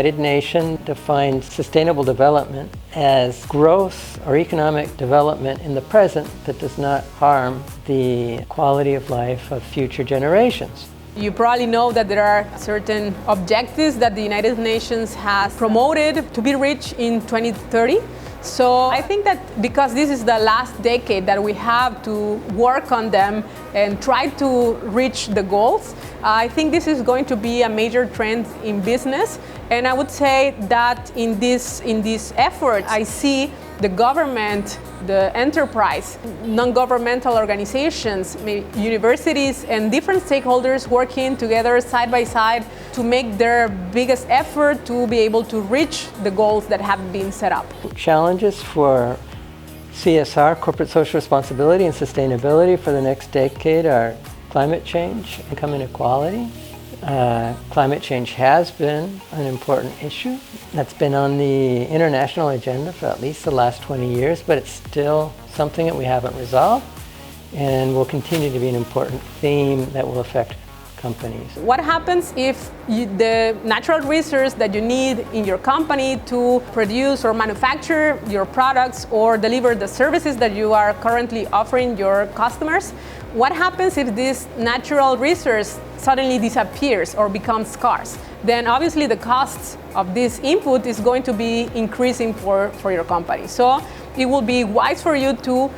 United Nations defines sustainable development as growth or economic development in the present that does not harm the quality of life of future generations. You probably know that there are certain objectives that the United Nations has promoted to be reached in 2030. So I think that because this is the last decade that we have to work on them and try to reach the goals, I think this is going to be a major trend in business. And I would say that in this effort, I see the government, the enterprise, non-governmental organizations, universities, and different stakeholders working together side by side to make their biggest effort to be able to reach the goals that have been set up. Challenges for CSR, corporate social responsibility and sustainability for the next decade are climate change, income inequality. Climate change has been an important issue that's been on the international agenda for at least the last 20 years, but it's still something that we haven't resolved and will continue to be an important theme that will affect companies. What happens if the natural resource that you need in your company to produce or manufacture your products or deliver the services that you are currently offering your customers? What happens if this natural resource suddenly disappears or becomes scarce? Then obviously the costs of this input is going to be increasing for your company. So it will be wise for you to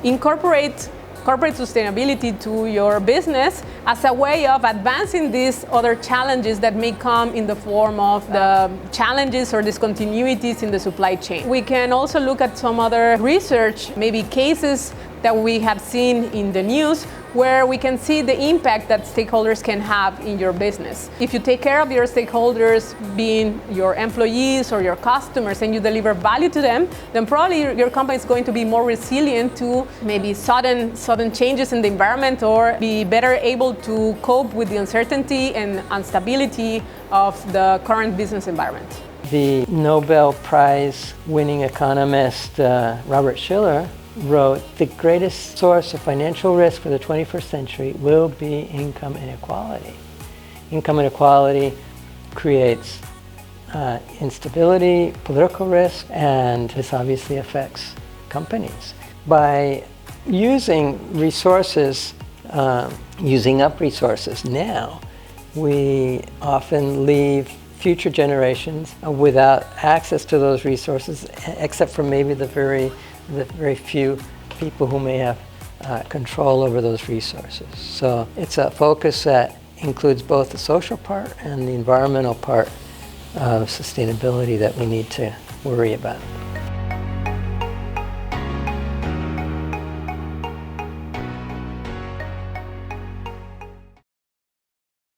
incorporate corporate sustainability to your business as a way of advancing these other challenges that may come in the form of the challenges or discontinuities in the supply chain. We can also look at some other research, maybe cases that we have seen in the news where we can see the impact that stakeholders can have in your business. If you take care of your stakeholders, being your employees or your customers, and you deliver value to them, then probably your company is going to be more resilient to maybe sudden changes in the environment or be better able to cope with the uncertainty and instability of the current business environment. The Nobel Prize winning economist Robert Shiller wrote, "The greatest source of financial risk for the 21st century will be income inequality." Income inequality creates instability, political risk, and this obviously affects companies. By using resources, using up resources now, we often leave future generations without access to those resources, except for maybe the very few people who may have control over those resources. So it's a focus that includes both the social part and the environmental part of sustainability that we need to worry about.